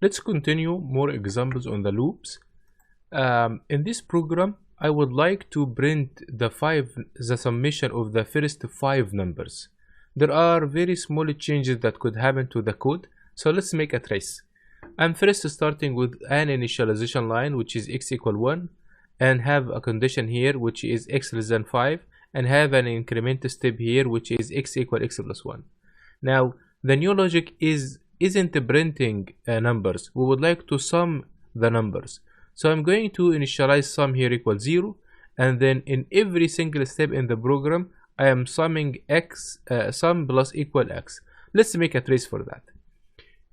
Let's continue more examples on the loops. In this program, I would like to print the summation of the first 5 numbers. There are very small changes that could happen to the code, so let's make a trace. I'm first starting with an initialization line which is x equal 1 and have a condition here which is x less than 5 and have an increment step here which is x equal x plus 1. Now the new logic isn't printing numbers. We would like to sum the numbers. So I'm going to initialize sum here equals 0, and then in every single step in the program I am summing x, sum plus equal x. Let's make a trace for that.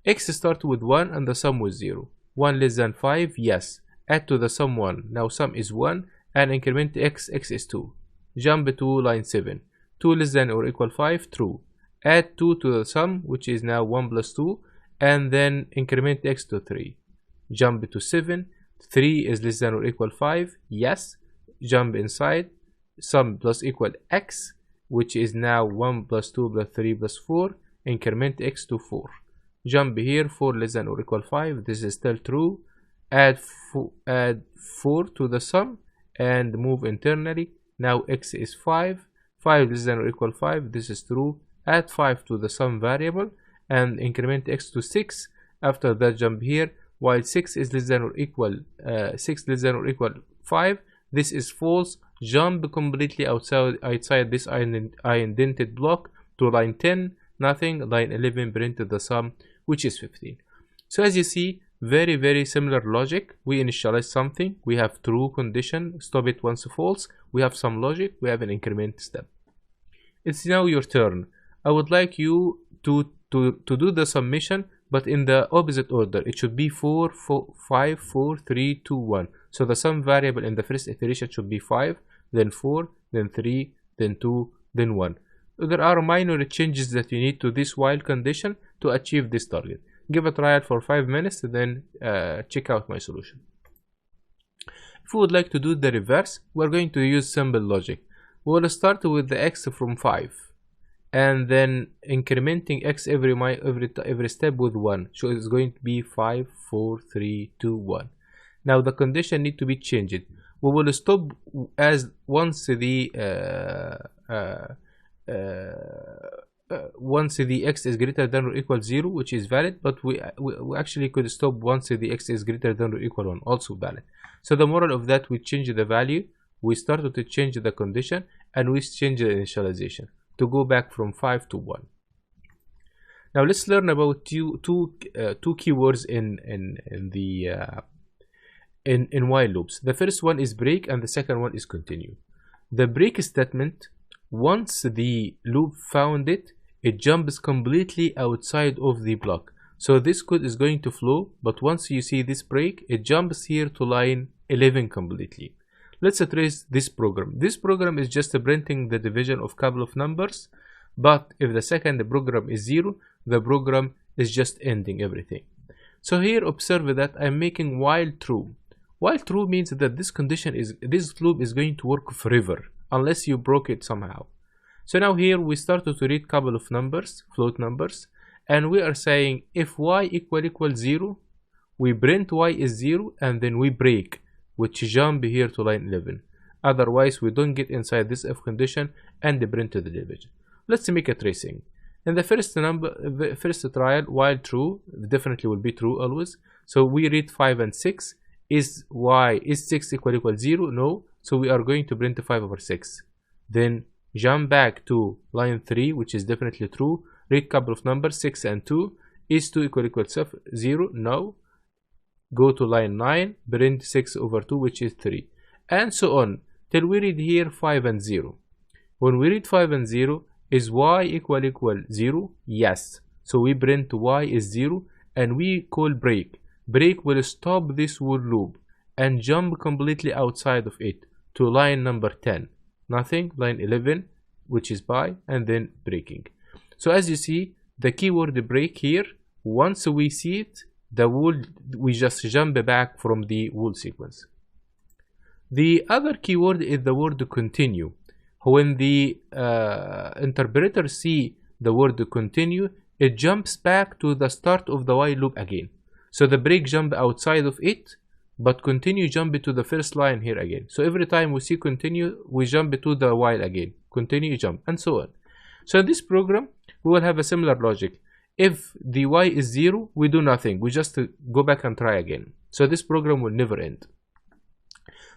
X start with 1 and the sum was 0. 1 less than 5, yes. Add to the sum 1. Now sum is 1 and increment x is 2. Jump to line 7. 2 less than or equal 5, true. Add 2 to the sum which is now 1 plus 2 and then increment x to 3. Jump to 7. 3 is less than or equal 5, yes. Jump inside, sum plus equal x, which is now 1 plus 2 plus 3 plus 4, increment x to 4. Jump here, 4 less than or equal 5, this is still true. Add 4 to the sum and move internally. Now x is 5, 5 less than or equal 5, this is true. Add 5 to the sum variable and increment x to 6. After that jump here, while 6 is less than or equal 5, this is false. Jump completely outside this indented block to line 10, nothing. Line 11 printed the sum which is 15. So as you see, very similar logic. We initialize something, we have true condition, stop it once false, we have some logic, we have an increment step. It's now your turn. I would like you to do the summation, but in the opposite order. It should be 4, 5, 4, 3, 2, 1. So the sum variable in the first iteration should be 5, then 4, then 3, then 2, then 1. There are minor changes that you need to this while condition to achieve this target. Give a trial for 5 minutes, then check out my solution. If we would like to do the reverse, we're going to use simple logic. We will start with the x from 5. And then incrementing x every step with 1, so it's going to be 5, 4, 3, 2, 1. Now the condition need to be changed. We will stop as once the x is greater than or equal 0, which is valid, but we actually could stop once the x is greater than or equal 1, also valid. So the moral of that, we change the value, we started to change the condition, and we change the initialization to go back from 5 to 1. Now let's learn about two keywords in while loops. The first one is break and the second one is continue. The break statement, once the loop found it, it jumps completely outside of the block. So this code is going to flow, but once you see this break, it jumps here to line 11 completely. Let's trace this program. This program is just printing the division of couple of numbers, but if the second program is 0, the program is just ending everything. So here observe that I'm making while true. While true means that this loop is going to work forever unless you broke it somehow. So now here we started to read couple of numbers, float numbers, and we are saying if y equal 0, we print y is 0 and then we break, which jump here to line 11. Otherwise we don't get inside this if condition and print the division. Let's make a tracing. In the first trial, while true, definitely will be true always. So we read 5 and 6. Is 6 equal 0? No. So we are going to print 5 over 6. Then jump back to line 3, which is definitely true. Read couple of numbers, 6 and 2. Is 2 equal 0? No. Go to line 9, print 6 over 2, which is 3, and so on till we read here 5 and 0. When we read 5 and 0, is y equal 0? Yes. So we print y is 0 and we call break. Break will stop this while loop and jump completely outside of it to line number 10. Nothing, line 11, which is by, and then breaking. So as you see, the keyword break here, once we see it, we just jump back from the whole sequence. The other keyword is the word continue. When the interpreter see the word continue, it jumps back to the start of the while loop again. So the break jump outside of it, but continue jump to the first line here again. So every time we see continue, we jump to the while again, continue jump, and so on. So in this program, we will have a similar logic. If the y is 0, we do nothing. We just go back and try again. So this program will never end.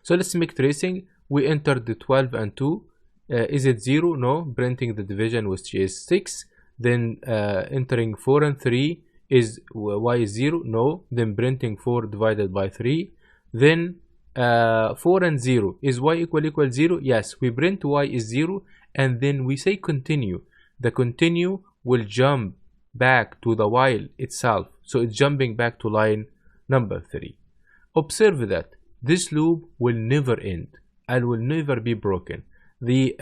So let's make tracing. We entered the 12 and 2. Is it 0? No. Printing the division, which is 6. Then entering 4 and 3. Is y is 0? No. Then printing 4 divided by 3. Then 4 and 0. Is y equal 0? Yes. We print y is 0. And then we say continue. The continue will jump back to the while itself. So it's jumping back to line number 3. Observe that this loop will never end and will never be broken. The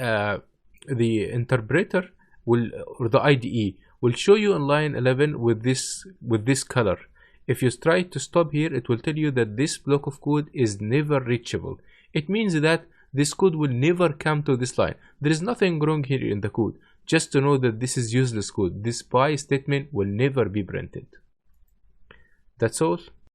interpreter will, or the IDE, will show you in line 11 with this color. If you try to stop here, it will tell you that this block of code is never reachable. It means that this code will never come to this line. There is nothing wrong here in the code. Just to know that this is useless code. This by statement will never be printed. That's all.